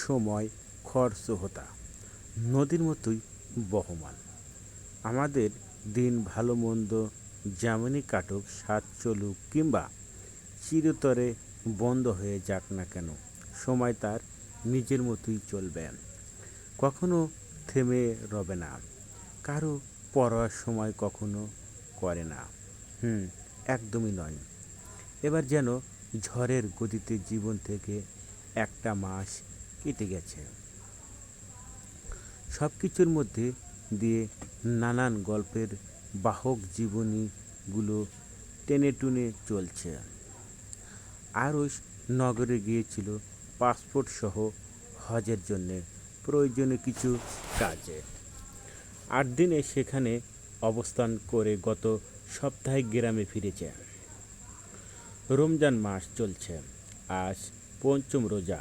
সময় খরচ হতা নদীর মতোই বহমান। আমাদের দিন ভালো মন্দ যেমনই কাটুক, স্বাদ চলুক কিংবা চিরতরে বন্ধ হয়ে যাক না কেন, সময় তার নিজের মতোই চলবে, কখনো থেমে রবে না, কারো পড়ার সময় কখনো করে না। হুম, একদমই নয়। এবার যেন ঝড়ের গতিতে জীবন থেকে একটা মাস কেটে গেছে, সব কিছুর মধ্যে দিয়ে নানান গল্পের বাহক জীবনীগুলো টেনে টুনে চলছে। আরশ নগরে গিয়েছিল পাসপোর্ট সহ হজের জন্যে প্রয়োজনীয় কিছু কাজে। 8 দিনে সেখানে অবস্থান করে গত সপ্তাহে গ্রামে ফিরেছে। রমজান মাস চলছে, আজ পঞ্চম রোজা,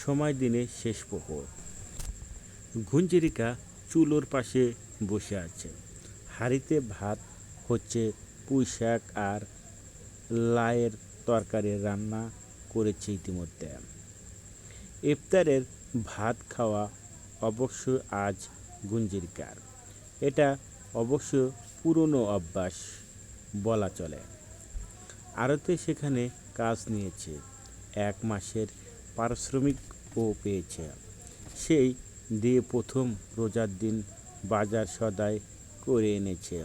সময় দিনে শেষ প্রহর। গুঞ্জরিকা চুলোর পাশে বসে আছে, হাঁড়িতে ভাত হচ্ছে, পুঁই শাক আর লাইয়ের তরকারি রান্না করেছে ইতিমধ্যে। ইফতারের ভাত খাওয়া অবশ্য আজ গুঞ্জরিকার, এটা অবশ্য পুরনো অভ্যাস বলা চলে। আরতে সেখানে কাজ নিয়েছে, 1 মাসের পারিশ্রমিকও পেয়েছে। সেই দিয়ে প্রথম রোজার দিন বাজার সদাই করে এনেছে।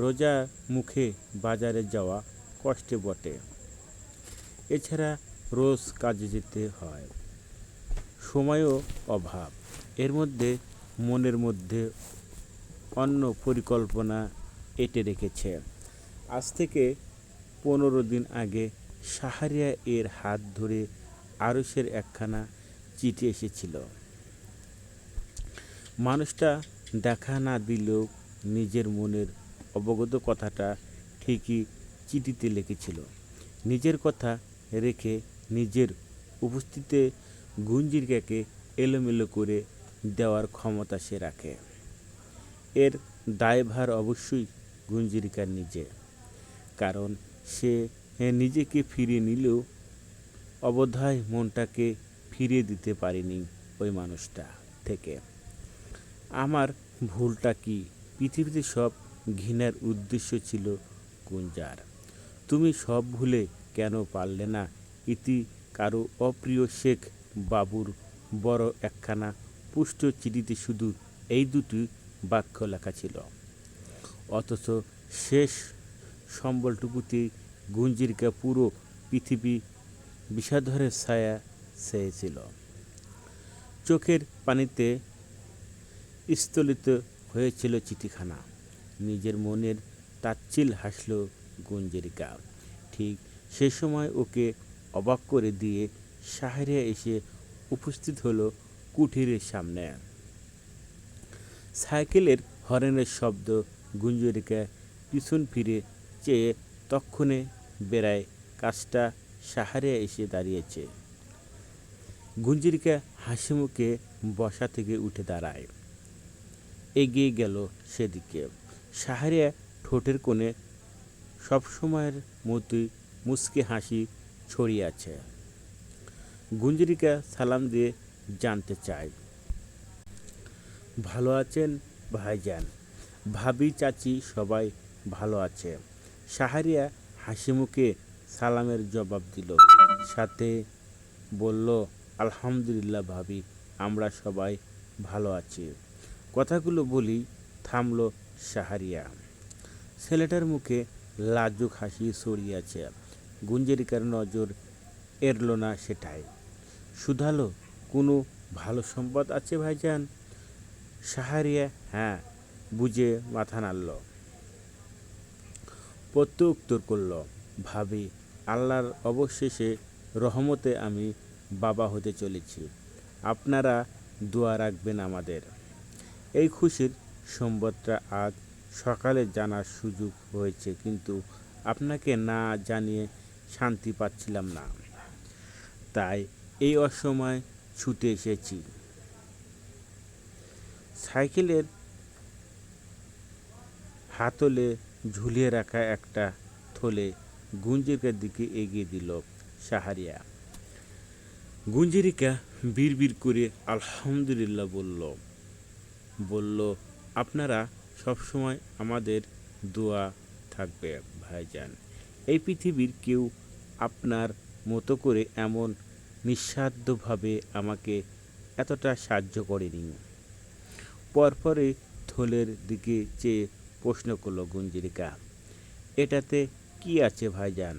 রোজা মুখে বাজারে যাওয়া কষ্টে বটে, এছাড়া রোজ কাজে যেতে হয়, সময়ও অভাব। এর মধ্যে মনের মধ্যে অন্য পরিকল্পনা এঁটে রেখেছে। আজ থেকে 15 দিন আগে শাহরিয়া এর হাত ধরে আরশের একখানা চিঠি এসেছিল। মানুষটা দেখা না দিলেও নিজের মনের অবগত কথাটা ঠিকই চিঠিতে লিখেছিল। নিজের কথা রেখে নিজের উপস্থিতিতে গুঞ্জরিকাকে এলোমেলো করে দেওয়ার ক্ষমতা সে রাখে। এর দায়ভার অবশ্যই গুঞ্জরিকার নিজে, কারণ সে নিজেকে ফিরিয়ে নিলেও অবধায় মনটাকে ফিরিয়ে দিতে পারেনি ওই মানুষটা থেকে। আমার ভুলটা কি? পৃথিবীতে সব ঘৃণার উদ্দেশ্য ছিল গুঞ্জার, তুমি সব ভুলে কেন পারলে না? ইতি কারো অপ্রিয় শেখ বাবুর বড় একখানা পুষ্ট চিঠিতে শুধু এই দুটি বাক্য লেখা ছিল, অথচ শেষ সম্বলটুকুতে গুঞ্জরিকা পুরো পৃথিবী বিষাদরের ছায়া চেয়েছিল। চোখের পানিতে স্থলিত হয়েছিল চিঠিখানা। নিজের মনের তাচ্ছিল হাসল গুঞ্জরিকা। ঠিক সে সময় ওকে অবাক করে দিয়ে শাহরিয়া এসে উপস্থিত হলো কুঠিরের সামনে। সাইকেলের হর্নের শব্দ। গুঞ্জরিকা পিছন ফিরে চেয়ে তক্ষণে বেড়ায় কাজটা শাহরিয়া এসে দাঁড়িয়েছে। গুঞ্জরিকা হাসি মুখে বসা থেকে উঠে দাঁড়ায়, এগিয়ে গেল সেদিকে। শাহরিয়া ঠোঁটের কোণে সবসময়ের মতোই মুচকি হাসি ছড়িয়ে আছে। গুঞ্জরিকা সালাম দিয়ে জানতে চায়, ভালো আছেন ভাইজান? ভাবি, চাচি সবাই ভালো আছে? শাহরিয়া হাসি মুখে সালামের জবাব দিল, সাথে বলল, আলহামদুলিল্লাহ ভাবি, আমরা সবাই ভালো আছি। কথাগুলো বলেই থামল শাহরিয়া। ছেলেটার মুখে লাজুক হাসি ছড়িয়ে আছে। গুঞ্জরিকার নজর এড়ল না সেটাই। শুধালো, কোনো ভালো সংবাদ আছে ভাইজান? শাহরিয়া হ্যাঁ বুঝে মাথা নাড়ল, প্রত্যুত্তর করল, ভাবি, আল্লাহর অবশেষে রহমতে আমি বাবা হতে চলেছি। আপনারা দোয়া রাখবেন আমাদের। এই খুশির সংবাদটা আজ সকালে জানার সুযোগ হয়েছে, কিন্তু আপনাকে না জানিয়ে শান্তি পাচ্ছিলাম না, তাই এই অসময়ে ছুটে এসেছি। সাইকেলের হাতলে ঝুলিয়ে রাখা একটা থলে গুঞ্জরিকার দিকে এগিয়ে দিল শাহরিয়া। গুঞ্জরিকা বিড়বিড় করে আলহামদুলিল্লাহ বলল। বলল, আপনারা সবসময় আমাদের দোয়া থাকবে ভাইজান। এই পৃথিবীর কেউ আপনার মতো করে এমন নিঃস্বার্থভাবে আমাকে এতটা সাহায্য করেনি। পরপরে থলের দিকে চেয়ে প্রশ্ন করল গুঞ্জরিকা, এটাতে কি আছে ভাইজান?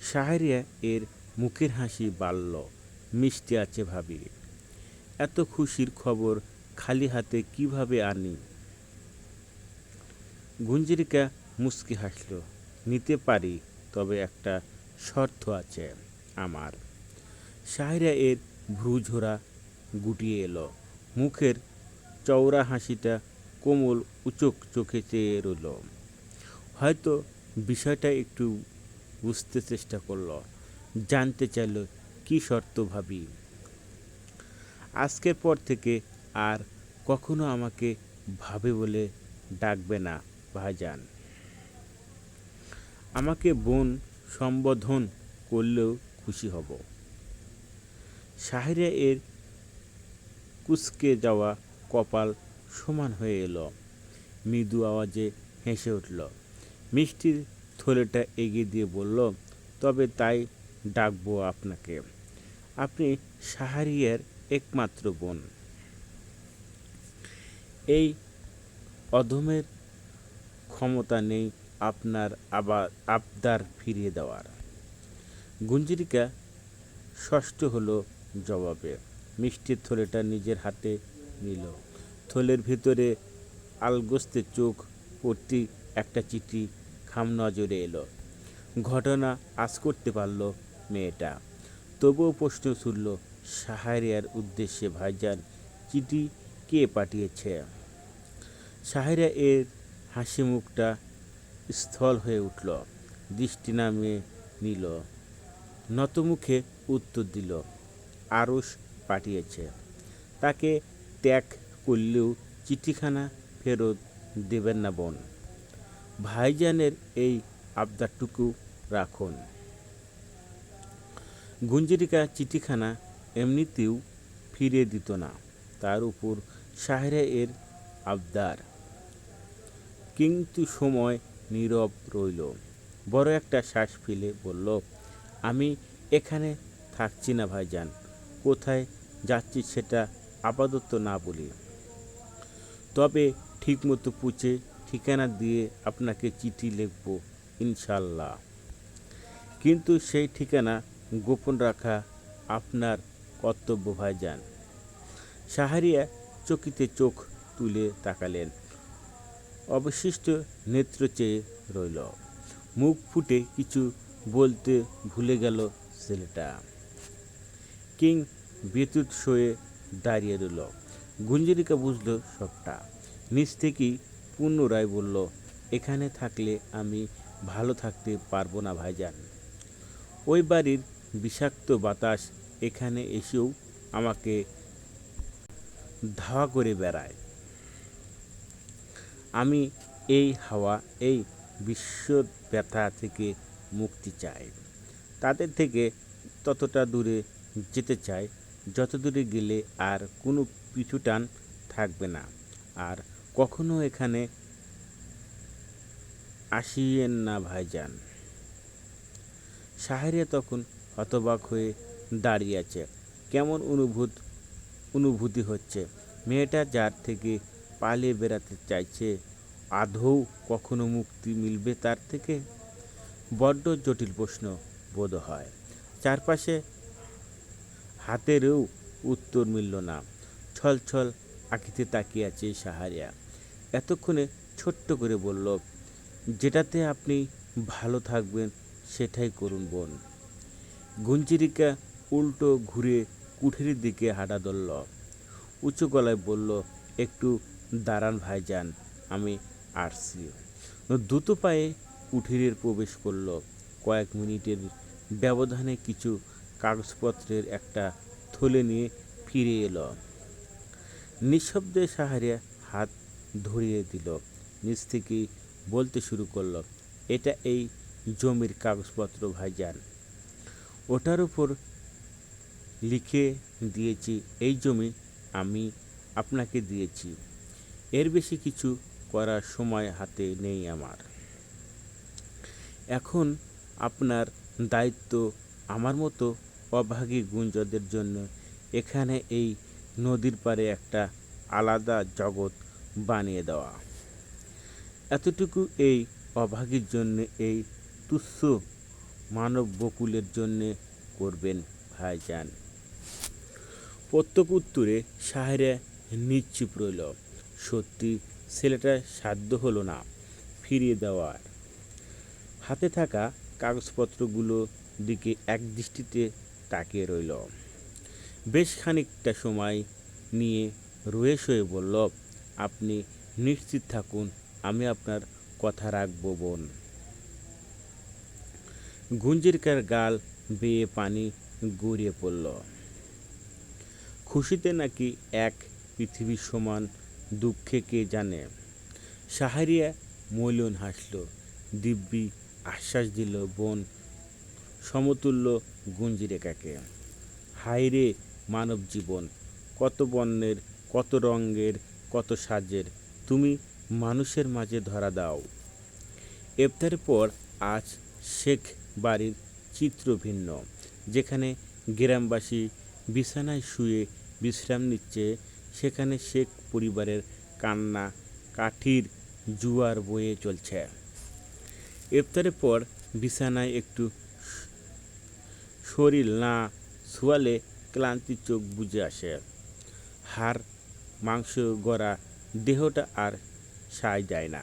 শাহরিয়া এর মুখের হাসি বাড়ল। মিষ্টি আছে ভাবি। এত খুশির খবর খালি হাতে কিভাবে আনি? গুঞ্জরিকা মুচকি হাসল। নিতে পারি, তবে একটা শর্ত আছে আমার। শাহরিয়া এর ভ্রুঝোরা গুটিয়ে এলো। মুখের চওড়া হাসিটা কোমল উচোখ চোখে চেয়ে রইল। হয়তো বিষয়টা একটু বুঝতে চেষ্টা করল। জানতে চাইল, কি শর্ত ভাবি? আজকের পর থেকে আর কখনো আমাকে ভাবে বলে ডাকবে না ভাইজান। আমাকে বোন সম্বোধন করলেও খুশি হব। শাহরিয়া এর কুঁচকে যাওয়া কপাল সমান হয়ে এলো। মৃদু আওয়াজে হেসে উঠল। মিষ্টির থলেটা এগিয়ে দিয়ে বলল, তবে তাই ডাকবো আপনাকে। আপনি শাহরিয়ার একমাত্র বোন। এই অধমের ক্ষমতা নেই আপনার আবদার ফিরিয়ে দেওয়ার। গুঞ্জরিকা ষষ্ঠ হলো জবাবে। মিষ্টির থলেটা নিজের হাতে নিল। থলের ভিতরে আলগোস্তে চোখ ভর্তি একটা চিঠি খাম নজরে এলো। ঘটনা আজ করতে পারল মেয়েটা। তবুও প্রশ্ন ছুড়ল শাহরিয়ার উদ্দেশ্যে, ভাইজান চিঠি কে পাঠিয়েছে? শাহরিয়া এর হাসি মুখটা স্থল হয়ে উঠল। দৃষ্টি নামিয়ে নিল। নতমুখে উত্তর দিল, আরশ পাঠিয়েছে। তাকে ত্যাগ করলেও চিঠিখানা ফেরত দেবেন না বোন। ভাইজানের এই আবদারটুকু রাখুন। গুঞ্জরিকা চিঠিখানা এমনিতেও ফিরিয়ে দিত না, তার উপর শাহরিয়া এর আবদার। কিন্তু সময় নীরব রইল। বড় একটা শ্বাস ফেলে বলল, আমি এখানে থাকছি না ভাইজান। কোথায় যাচ্ছি সেটা আপাতত না বলি, তবে ঠিকমতো পুছে ঠিকানা দিয়ে আপনাকে চিঠি লিখব ইনশাল্লাহ। কিন্তু সেই ঠিকানা গোপন রাখা আপনার কর্তব্য ভাইজান। শাহরিয়া চকিতে চোখ তুলে তাকালেন। অবশিষ্ট নেত্র চেয়ে রইল। মুখ ফুটে কিছু বলতে ভুলে গেল ছেলেটা। কিং বিদ্যুৎ সয়ে দাঁড়িয়ে রইল। গুঞ্জরিকা বুঝল সবটা। নিজ থেকেই পুনরায় বলল, এখানে থাকলে আমি ভালো থাকতে পারবো না ভাইজান। ওই বাড়ির বিষাক্ত বাতাস এখানে এসেও আমাকে ধাওয়া করে বেড়ায়। আমি এই হাওয়া, এই বিশ্ব ব্যথা থেকে মুক্তি চাই। তাদের থেকে ততটা দূরে যেতে চাই যত দূরে গেলে আর কোনো পিছুটান থাকবে না। আর কখনো এখানে আসিয়েন না ভাইজান। শাহরিয়া তখন হতবাক হয়ে দাঁড়িয়ে আছে। কেমন অনুভূতি হচ্ছে। মেয়েটা যার থেকে পালিয়ে বেড়াতে চাইছে, আদৌ কখনো মুক্তি মিলবে তার থেকে? বড্ড জটিল প্রশ্ন বোধ হয়। চারপাশে হাতেরও উত্তর মিলল না। ছলছল আঁখিতে তাকিয়ে আছে শাহরিয়া। এতক্ষণে ছোট্ট করে বলল, যেটাতে আপনি ভালো থাকবেন সেটাই করুন বোন। গুঞ্জরিকা উল্টো ঘুরে কুঠিরের দিকে হাঁটা ধরল। উঁচু গলায় বলল, একটু দাঁড়ান ভাইজান, আমি আসছি। দ্রুত পায়ে কুঠিরে প্রবেশ করল। কয়েক মিনিটের ব্যবধানে কিছু কাগজপত্রের একটা থলে নিয়ে ফিরে এলো। নিঃশব্দে শাহরিয়া হাত ধরিয়ে দিল। নিজ থেকেই বলতে শুরু করলো, এটা এই জমির কাগজপত্র ভাইজান। ওটার উপর লিখে দিয়েছি, এই জমি আমি আপনাকে দিয়েছি, এর বেশি কিছু করার সময় হাতে নেই আমার। এখন আপনার দায়িত্ব আমার মতো অভাগী গুঞ্জদের জন্য এখানে এই নদীর পাড়ে একটা আলাদা জগৎ বানিয়ে দেওয়া। এতটুকু এই অভাগীর জন্য, এই তুচ্ছ মানব বকুলের জন্যে করবেন ভাইজান। প্রত্যেক উত্তরে সাহেরা নিশ্চুপ রইল। সত্যি ছেলেটার সাধ্য হলো না ফিরিয়ে দেওয়ার। হাতে থাকা কাগজপত্রগুলো দিকে একদৃষ্টিতে তাকিয়ে রইল। বেশ খানিকটা সময় নিয়ে রয়ে সয়ে বলল, আপনি নিশ্চিত থাকুন, আমি আপনার কথা রাখব বোন। গুঞ্জিরকার গাল বেয়ে পানি গড়িয়ে পড়ল। খুশিতে নাকি এক পৃথিবীর সমান, দুঃখে কে জানে। সাহারিয়া মলিন হাসল, দিব্যি আশ্বাস দিল বোন সমতুল্য গুঞ্জিরেকাকে। হায় রে মানব জীবন, কত বর্ণের, কত রঙের, কত সাজের, তুমি মানুষের মাঝে ধরা দাও। ইফতারের পর আজ শেখ বাড়ির চিত্র ভিন্ন। যেখানে গ্রামবাসী বিছানায় শুয়ে বিশ্রাম নিচ্ছে, সেখানে শেখ পরিবারের কান্না কাঠির জোয়ার বয়ে চলছে। ইফতারের পর বিছানায় একটু শরীর না শোয়ালে ক্লান্তি চোখ বুজে আসে। হাড় মাংস গড়া দেহটা আর সায় দেয় না।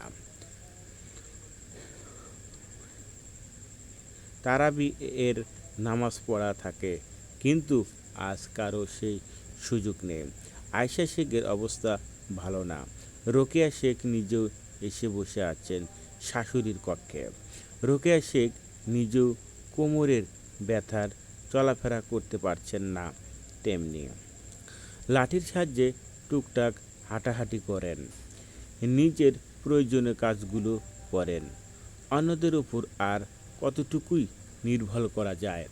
তারাবি এর নামাজ পড়া থাকে, কিন্তু আজ কারো সেই সুযোগ নেই। আয়শা শেখের অবস্থা ভালো না। রোকেয়া শেখ নিজেও এসে বসে আছেন শাশুড়ির কক্ষে। রোকেয়া শেখ নিজেও কোমরের ব্যথার চলাফেরা করতে পারছেন না, তেমনি লাঠির সাহায্যে টুকটাক হাঁটাহাঁটি করেন, নিজের প্রয়োজনীয় কাজগুলো করেন। অন্যদের উপর আর কতটুকুই নির্ভর করা যায়।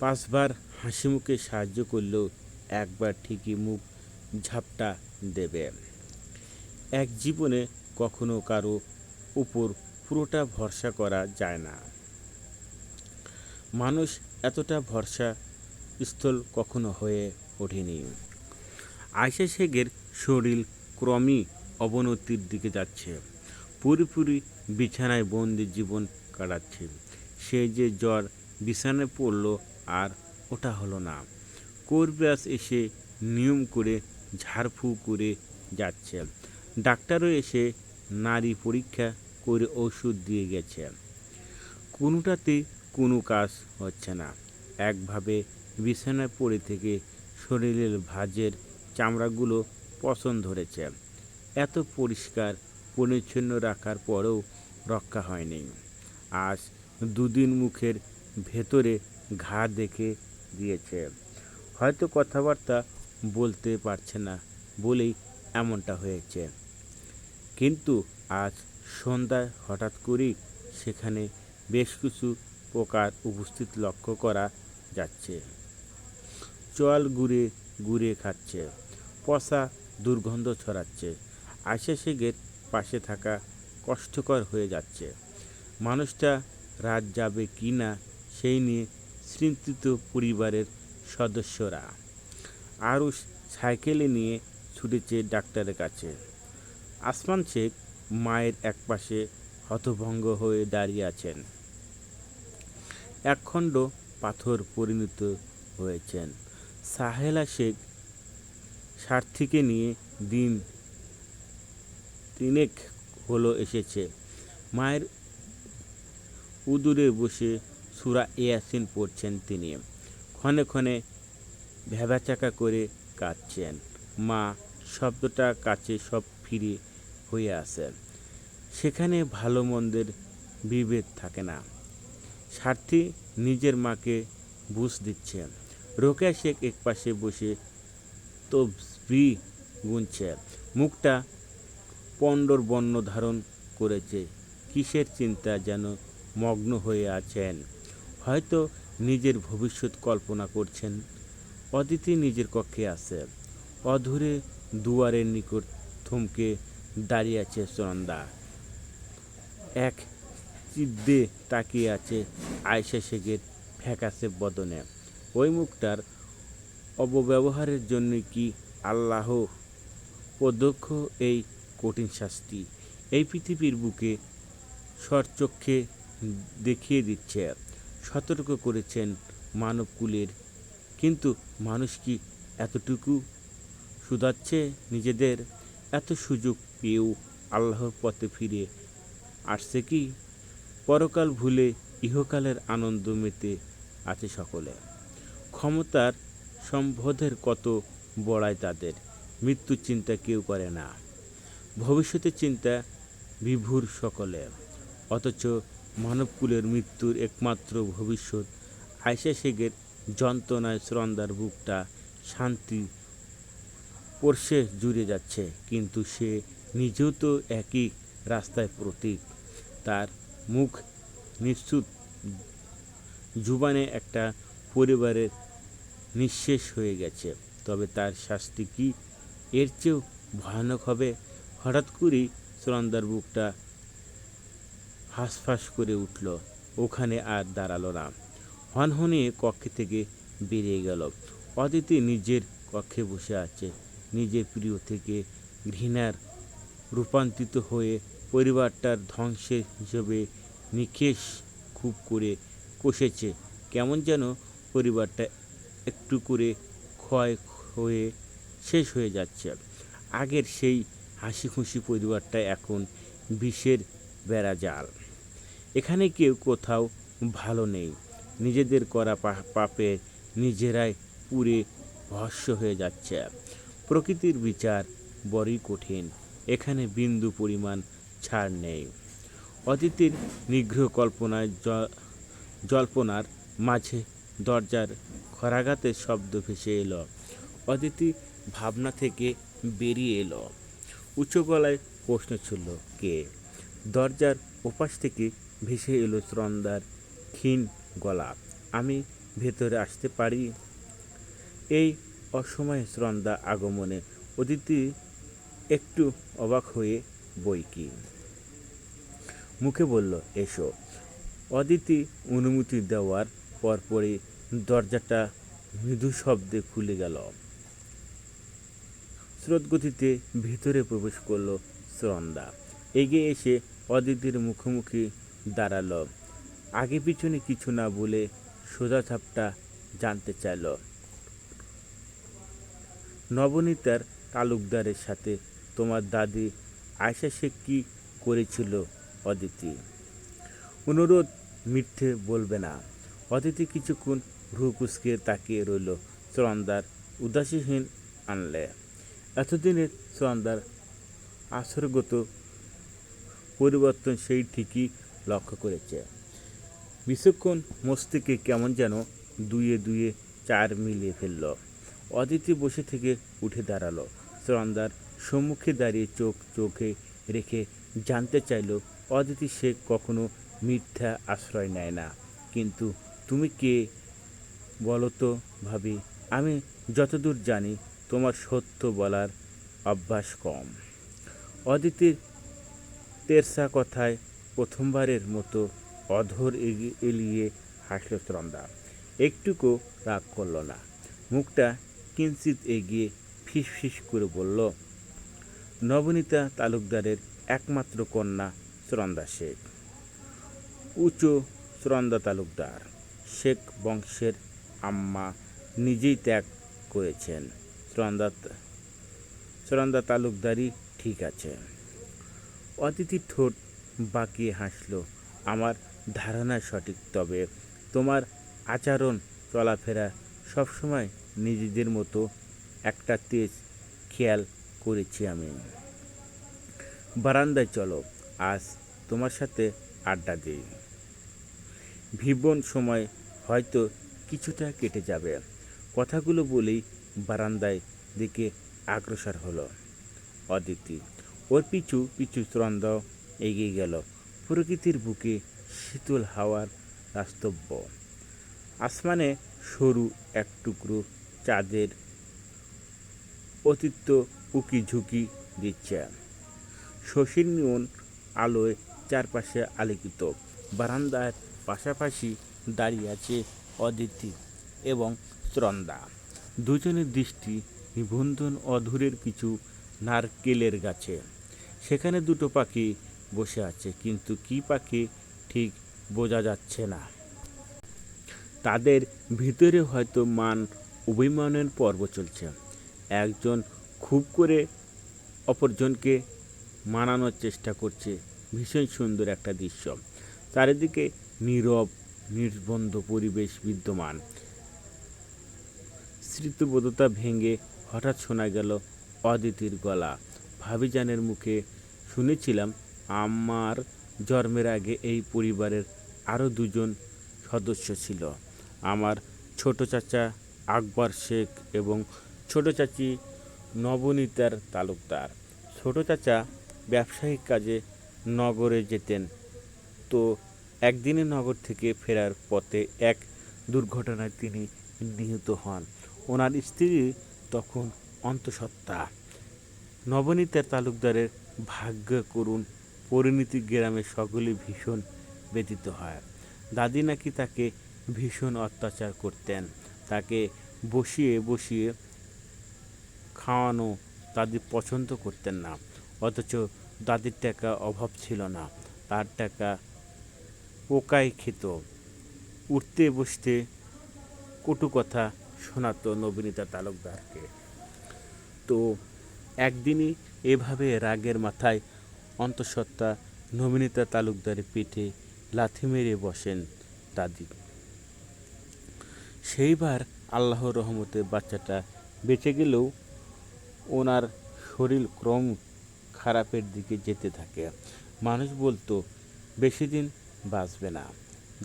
5 বার হাসিমুখে সাহায্য করলেও একবার ঠিকই মুখ ঝাপটা দেবে। এক জীবনে কখনো কারো উপর পুরোটা ভরসা করা যায় না। মানুষ এতটা ভরসা স্থল কখনো হয়ে ওঠেনি। আয়শা শেখের শরীর ক্রমেই অবনতির দিকে যাচ্ছে। পুরোপুরি বিছানায় বন্দি জীবন কাটাচ্ছে। সে যে জ্বর বিছানায় পড়ল, আর ওটা হলো না। কোরব্যাস এসে নিয়ম করে ঝাড়ফুঁক করে যাচ্ছে। ডাক্তারও এসে নাড়ি পরীক্ষা করে ওষুধ দিয়ে গেছে। কোনোটাতে কোনো কাজ হচ্ছে না। একভাবে বিছানায় পড়ে থেকে শরীরের ভাঁজের চামড়াগুলো পছন্দ ধরেছে। এত পরিষ্কার পরিচ্ছন্ন রাখার পরেও রক্ষা হয়নি। আজ 2 দিন মুখের ভেতরে ঘা দেখে দিয়েছে। হয়তো কথাবার্তা বলতে পারছে না বলেই এমনটা হয়েছে। কিন্তু আজ সন্ধ্যায় হঠাৎ করেই সেখানে বেশ কিছু পোকার উপস্থিত লক্ষ্য করা যাচ্ছে। চল ঘুরে ঘুরে খাচ্ছে, পচা দুর্গন্ধ ছড়াচ্ছে। আয়শা শেখের পাশে থাকা কষ্টকর হয়ে যাচ্ছে। মানুষটা রাত যাবে কি না সেই নিয়ে চিন্তিত পরিবারের সদস্যরা। আরুষ সাইকেলে নিয়ে ছুটেছে ডাক্তারের কাছে। আসমান শেখ মায়ের একপাশে হতভম্ব হয়ে দাঁড়িয়ে আছেন। একখণ্ড পাথর পরিণত হয়েছেন। সাহেলা শেখ সার্থীকে নিয়ে দিন 3 হলো এসেছে। মায়ের উদরে বসে সূরা ইয়াসিন পড়ছেন তিনি। ক্ষণে ক্ষণে ভ্যাবাচাকা করে কাঁদছেন। মা শব্দটা কাছে সব ফিরে হয়ে আসে। সেখানে ভালো মন্দের বিভেদ থাকে না। সার্থী নিজের মাকে বুঝ দিচ্ছে। রোকেয়া শেখ একপাশে বসে তসবিহ গুনছে। মুখটা পণ্ডর বর্ণ ধারণ করেছে। কিসের চিন্তা যেন মগ্ন হয়ে আছেন। হয়তো নিজের ভবিষ্যৎ কল্পনা করছেন। অদিতি নিজের কক্ষে আছে। অধরে দুয়ারের নিকট থমকে দাঁড়িয়ে আছে সুনন্দা। এক চিদ্দে তাকিয়ে আছে আয়েশা শেখের ফ্যাকাশে বদনে। ওই মুখটার অপব্যবহারের জন্য কি আল্লাহ প্রদক্ষ এই কঠিন শাস্তি এই পৃথিবীর বুকে সচক্ষে দেখিয়ে দিচ্ছে, সতর্ক করেছেন মানবকুলের। কিন্তু মানুষ কি এতটুকু শুধাচ্ছে নিজেদের? এত সুযোগ পেয়েও আল্লাহর পথে ফিরে আসছে কি? পরকাল ভুলে ইহকালের আনন্দ মেতে আছে সকলে। ক্ষমতার সম্পদের কত বড়ায় তাদের, মৃত্যুর চিন্তা কেউ করে না। ভবিষ্যতের চিন্তা বিভোর সকলে। অথচ মানবকুলের মৃত্যুর একমাত্র ভবিষ্যৎ। আয়েশা শেখের যন্ত্রণায় সুনন্দার বুকটা শান্তি স্পর্শে জুড়ে যাচ্ছে, কিন্তু সে নিজেও তো একই রাস্তায় প্রতীক। তার মুখ নিশ্চুপ, জুবানে একটা পরিবারের নিঃশেষ হয়ে গেছে। তবে তার শাস্তি কি এর চেয়েও ভয়ানক হবে? হঠাৎ করেই সুনন্দার বুকটা হাঁসফাঁস করে উঠল। ওখানে আর দাঁড়ালো না, হনহনিয়ে কক্ষে থেকে বেরিয়ে গেল। অদিতি নিজের কক্ষে বসে আছে। নিজের প্রিয় থেকে ঘৃণার রূপান্তরিত হয়ে পরিবারটার ধ্বংসের হিসেবে নিকেশ খুব করে কষেছে। কেমন যেন পরিবারটা একটু করে ক্ষয় হয়ে শেষ হয়ে যাচ্ছে। আগের সেই হাসি খুশি পরিবারটা এখন বিষের বেড়াজাল। এখানে কেউ কোথাও ভালো নেই। নিজেদের করা পাপে নিজেরাই পুড়ে ভস্ম হয়ে যাচ্ছে। প্রকৃতির বিচার বড়ই কঠিন। এখানে বিন্দু পরিমাণ ছাড় নেই। অদিতির নিগ্রহ কল্পনায় জল্পনার মাঝে দরজার খড়াঘাতের শব্দ ভেসে এলো। অদিতি ভাবনা থেকে বেরিয়ে এলো। উচ্চ গলায় প্রশ্ন ছিল, কে? দরজার ওপাশ থেকে ভেসে এলো সুনন্দার ক্ষীণ গলা, আমি ভেতরে আসতে পারি? এই অসময়ে সুনন্দা আগমনে অদিতি একটু অবাক হয়ে বইকি মুখে বলল, এসো। অদিতি অনুমতি দেওয়ার পরপরই দরজাটা মৃদু শব্দে খুলে গেল। স্রোতগতিতে ভিতরে প্রবেশ করল সুনন্দা। এগিয়ে এসে অদিতির মুখোমুখি দাঁড়ালো। আগে পিছনে কিছু না বলে সোজাসাপটা জানতে চাইল, নবনীতার তালুকদারের সাথে তোমার দাদি আয়েশা শেখ কি করেছিল? অদিতি অনুরোধ মিথ্যে বলবে না। অদিতি কিছুক্ষণ ভ্রু কুঁচকে তাকিয়ে রইল সুনন্দার উদাসীহীন আনলে। এতদিনের সুনন্দার আচরগত পরিবর্তন সেই ঠিকই লক্ষ্য করেছে। বিচক্ষণ মস্তিষ্কে কেমন যেন দুয়ে দুয়ে চার মিলিয়ে ফেলল। অদিতি বসে থেকে উঠে দাঁড়ালো। সুনন্দার সম্মুখে দাঁড়িয়ে চোখ চোখে রেখে জানতে চাইল, অদিতি শেখ কখনো মিথ্যা আশ্রয় নেয় না। কিন্তু তুমি কে বলো তো ভাবি? আমি যতদূর জানি তোমার সত্য বলার অভ্যাস কম। অদিতির তেরসা কথায় প্রথমবারের মতো অধর এলিয়ে হাসল সুনন্দা। একটুকু রাগ করল না। মুখটা কিঞ্চিত এগিয়ে ফিসফিস করে বলল, নবনীতা তালুকদারের একমাত্র কন্যা সুনন্দা শেখ। উঁচু সুনন্দা তালুকদার শেখ বংশের আম্মা নিজেই ত্যাগ করেছেন। সুনন্দা তালুকদারই ঠিক আছে। অদিতি ঠোঁট বাঁকিয়ে হাসল, আমার ধারণা সঠিক। তবে তোমার আচরণ চলাফেরা সবসময় নিজেদের মতো একটা তেজ খেয়াল করেছি আমি। বারান্দায় চলো, আজ তোমার সাথে আড্ডা দিই। ভিবন সময় হয়তো কিছুটা কেটে যাবে। কথাগুলো বলেই বারান্দায় দিকে অগ্রসর হলো অদিতি। ওর পিছু পিছু সুনন্দাও এগিয়ে গেল। প্রকৃতির বুকে শীতল হাওয়ার রাস্তব্য। আসমানে সরু এক টুকরো চাঁদের অতীত উকি ঝুঁকি দিচ্ছে। শশীর নিয়ন আলোয় চারপাশে আলোকিত বারান্দার পাশাপাশি দাঁড়িয়ে আছে অদিতি এবং ত্রন্দা। দুজনের দৃষ্টি নিবন্ধন অধূরের কিছু নারকেলের গাছে। সেখানে দুটো পাখি বসে আছে, কিন্তু কি পাখি ঠিক বোঝা যাচ্ছে না। তাদের ভিতরে হয়তো মান অভিমানের পর্ব চলছে। একজন খুব করে অপরজনকে মানানোর চেষ্টা করছে। ভীষণ সুন্দর একটা দৃশ্য। চারিদিকে নীরব নির্বন্ধ পরিবেশ বিদ্যমান। স্মৃতিবোধতা ভেঙে হঠাৎ শোনা গেল অদিতির গলা। ভাবিজানের মুখে শুনেছিলাম আমার জন্মের আগে এই পরিবারের আরও দুজন সদস্য ছিল, আমার ছোট চাচা আকবর শেখ এবং ছোট চাচি নবনীতার তালুকদার। ছোট চাচা ব্যবসায়িক কাজে নগরে যেতেন, তো একদিনে নগর থেকে ফেরার পথে এক দুর্ঘটনায় তিনি নিহত হন। ওনার স্ত্রী তখন অন্তঃসত্ত্বা। নবনীতার তালুকদারের ভাগ্য করুণ পরিণতি গ্রামে সকলে ভীষণ ব্যথিত হয়। দাদি নাকি তাকে ভীষণ অত্যাচার করতেন। তাকে বসিয়ে বসিয়ে খাওয়ানো দাদি পছন্দ করতেন না, অথচ দাদির টাকা অভাব ছিল না। তার টাকা পোকায় খেত। উঠতে বসতে কটু কথা শোনাতো নবনীতা তালুকদারকে। তো একদিনই এভাবে রাগের মাথায় অন্তঃসত্ত্বা নবনীতা তালুকদারের পিঠে লাথি মেরে বসেন দাদি। সেইবার আল্লাহর রহমতে বাচ্চাটা বেঁচে গেলেও ওনার শরীর ক্রম খারাপের দিকে যেতে থাকে। মানুষ বলতো বেশি দিন বাঁচবে না।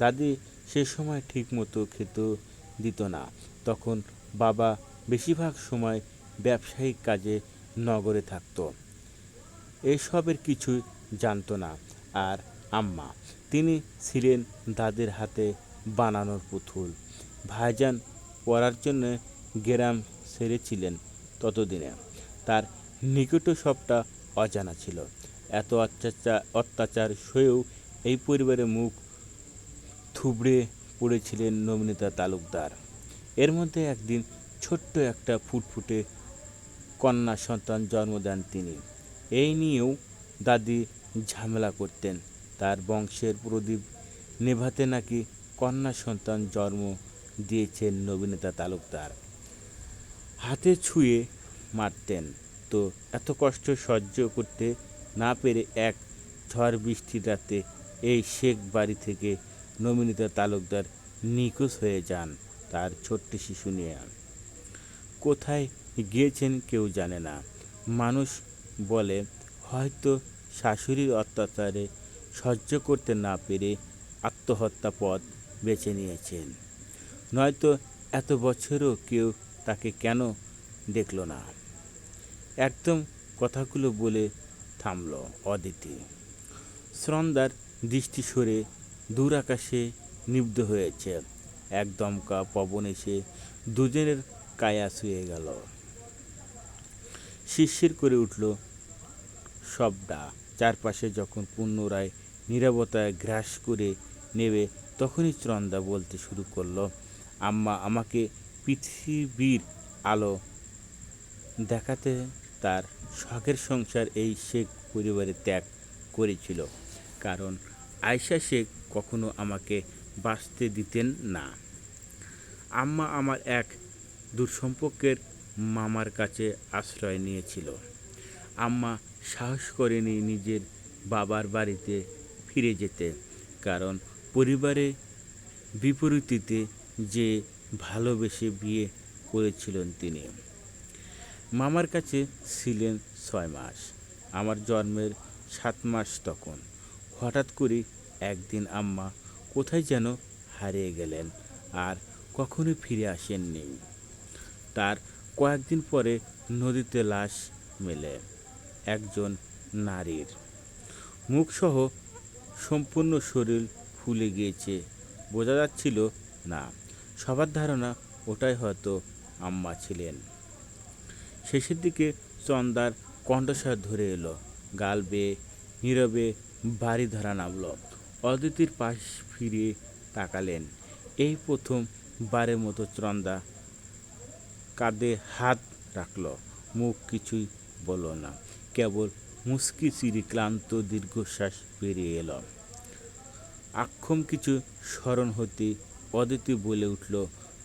দাদি সে সময় ঠিক মতো খেতে দিত না। তখন বাবা বেশিরভাগ সময় ব্যবসায়িক কাজে নগরে থাকতো, এসবের কিছু জানতো না। আর আম্মা, তিনি ছিলেন দাদির হাতে বানানোর পুতুল। ভাইজান পড়ার জন্য গ্রাম ছেড়েছিলেন। ততদিনে তার নিকটও সবটা অজানা ছিল। এত অত্যাচার সয়েও এই পরিবারের মুখ থুবড়ে পড়েছিলেন নবনীতা তালুকদার। এর মধ্যে একদিন ছোট্ট একটা ফুটফুটে কন্যা সন্তান জন্ম দেন তিনি। এই নিয়েও দাদি ঝামেলা করতেন। তার বংশের প্রদীপ নেভাতে নাকি কন্যা সন্তান জন্ম দিয়েছেন নবনীতা তালুকদার। হাতে ছুঁয়ে মারতেন। তো এত কষ্ট সহ্য করতে না পেরে এক ঝড় বৃষ্টির রাতে এই শেখ বাড়ি থেকে নবনীতা তালুকদার নিখোঁজ হয়ে যান তার ছোট্ট শিশু নিয়ে। কোথায় গিয়েছেন কেউ জানে না। মানুষ বলে হয়তো শাশুড়ির অত্যাচারে সহ্য করতে না পেরে আত্মহত্যা পথ বেছে নিয়েছেন, নয়তো এত বছরও কেউ তাকে কেন দেখল না। একদম কথাগুলো বলে থামল অদিতি। শ্রন্দার দৃষ্টি সরে দূর আকাশে নিবদ্ধ হয়েছে। এক দমকা পবন এসে দুজনের কায়া ছুঁয়ে গেল। শিরশির করে উঠল শব্দা। চারপাশে যখন পুনরায় নীরবতায় গ্রাস করে নেবে, তখনই শ্রন্দা বলতে শুরু করলো, আম্মা, আমাকে পৃথিবীর আলো দেখাতে তার শখের সংসার এই শেখ পরিবারে ত্যাগ করেছিল, কারণ আয়শা শেখ কখনো আমাকে বাঁচতে দিতেন না। আম্মা আমার এক দূরসম্পর্কের মামার কাছে আশ্রয় নিয়েছিল। আম্মা সাহস করেনি নিজের বাবার বাড়িতে ফিরে যেতে, কারণ পরিবারে বিপরীতে যে ভালোবেসে বিয়ে করেছিলেন তিনি। মামার কাছে ছিলেন 6 মাস, আমার জন্মের 7 মাস তখন। হঠাৎ করে একদিন আম্মা কোথায় যেন হারিয়ে গেলেন আর কখনো ফিরে আসেননি। তার কয়েকদিন পরে নদীতে লাশ মেলে একজন নারীর। মুখসহ সম্পূর্ণ শরীর ফুলে গিয়েছে, বোঝা যাচ্ছিল না। সবার ধারণা ওটাই হয়তো আম্মা ছিলেন। শেষের দিকে চন্দার কণ্ঠস্বর ধরে এলো, গাল বেয়ে নীরবে বাড়ি ধরা নামল। অদিতির পাশ ফিরিয়ে তাকালেন। এই প্রথম বারের মতো চন্দা কাঁধে হাত রাখল। মুখ কিছুই বলল না, কেবল মুচকি চিরি ক্লান্ত দীর্ঘশ্বাস বেরিয়ে এলো। আক্ষম কিছু স্মরণ হতে অদিতি বলে উঠল,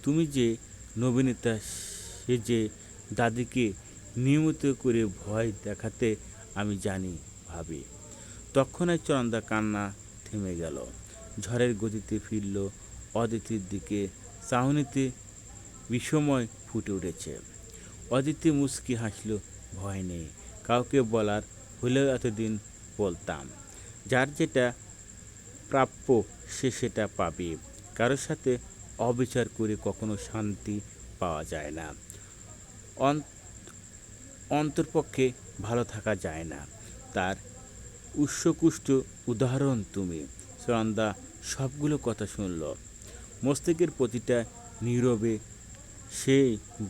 তুমি যে নবীনিতা, সে যে দাদিকে নিয়মিত করে ভয় দেখাতে আমি জানি ভাবি। তৎক্ষণাৎ চন্দা কান্না থেমে গেল। ঝড়ের গতিতে ফিরল অদিতির দিকে। চাহনিতে বিষময় ফুটে উঠেছে। অদিতি মুচকি হাসল, ভয় নেই, কাউকে বলার হলেও এতদিন বলতাম। যার যেটা প্রাপ্য সে সেটা পাবে। কারোর সাথে অবিচার করে কখনো শান্তি পাওয়া যায় না, অন্তরপক্ষে ভালো থাকা যায় না। তার উৎসকুষ্ট উদাহরণ তুমি। চন্দা সবগুলো কথা শুনল, মস্তিষ্কের প্রতিটা নীরবে। সে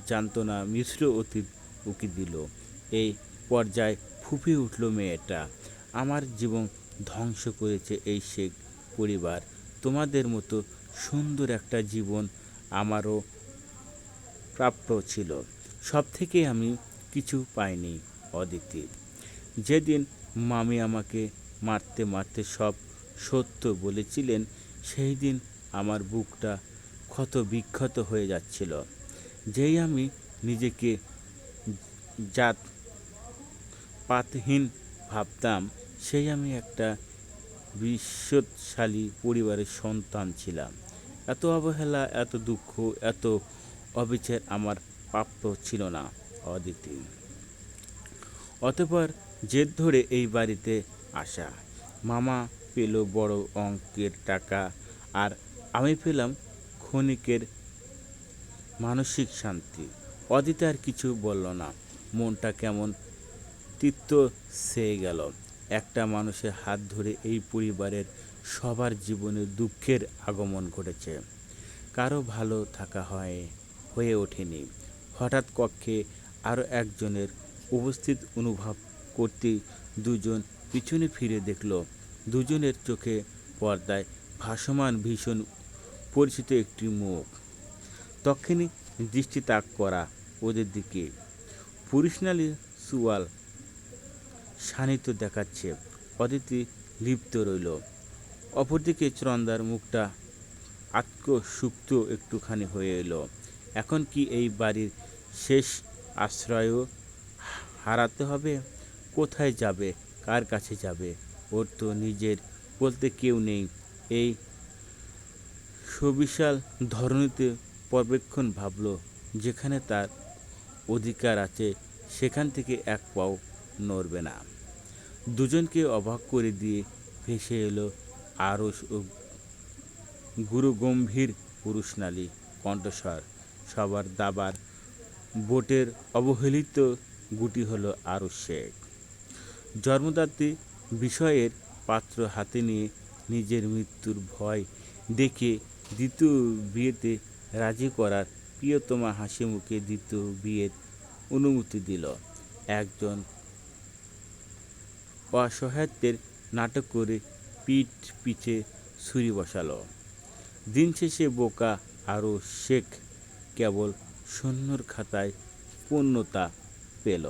জানত না মিশ্র অতীত উকি দিল। এই পর্যায়ে ফুঁপিয়ে উঠল মেয়েটা, আমার জীবন ধ্বংস করেছে এই শেখ পরিবার। তোমাদের মতো সুন্দর একটা জীবন আমারও প্রাপ্য ছিল। সব থেকে আমি কিছু পাইনি অদিতি। যেদিন মামি আমাকে মারতে মারতে সব সত্য বলেছিলেন, সেই দিন আমার বুকটা ক্ষত বিক্ষত হয়ে যাচ্ছিল। যেই আমি নিজেকে জাত পাতহীন ভাবতাম, সেই আমি একটা বিশ্বশালী পরিবারের সন্তান ছিলাম। এত অবহেলা, এত দুঃখ, এত অবিচার আমার প্রাপ্য ছিল না অদিতি। অতঃপর জেদ ধরে এই বাড়িতে আসা। মামা পেল বড় অঙ্কের টাকা, আর আমি পেলাম ক্ষণিকের মানসিক শান্তি। অদিতি আর কিছু বলল না। মনটা কেমন তিক্ত ছেয়ে গেল। একটা মানুষের হাত ধরে এই পরিবারের সবার জীবনে দুঃখের আগমন ঘটেছে, কারো ভালো থাকা হয়ে ওঠেনি। হঠাৎ কক্ষে আরও একজনের উপস্থিত অনুভব করতে দুজন পিছনে ফিরে দেখল। দুজনের চোখে পর্দায় ভাসমান ভীষণ পরিচিত একটি মুখ। তক্ষুনি দৃষ্টি তাক করা ওদের দিকে। পুরুষনালী চুয়াল সান্নিধ্য দেখাচ্ছে। অদিতি লিপ্ত রইল। অপরদিকে চন্দার মুখটা আত্মসুপ্ত একটুখানি হয়ে এলো। এখন কি এই বাড়ির শেষ আশ্রয়ও হারাতে হবে? কোথায় যাবে, কার কাছে যাবে? ওর তো নিজের বলতে কেউ নেই। এই সুবিশাল ধরণীতে পর্যবেক্ষণ ভাবল, যেখানে তার অধিকার আছে সেখান থেকে এক পাও নড়বে না। দুজনকে অবাক করে দিয়ে ভেসে এলো আরশ ও গুরুগম্ভীর পুরুষনালী কণ্ঠস্বর। সবার দাবার বোটের অবহেলিত গুটি হলো আরশ শেখ। জন্মদাত্রী বিষয়ের পাত্র হাতে নিয়ে নিজের মৃত্যুর ভয় দেখে দ্বিতীয় বিয়েতে রাজি করার প্রিয়তমা হাসি মুখে দ্বিতীয় বিয়ের অনুমতি দিল। একজন অসহায়ত্বের নাটক করে পিঠ পিছে ছুরি বসালো। দিন শেষে বোকা আরশ শেখ কেবল শূন্যর খাতায় পূর্ণতা পেল।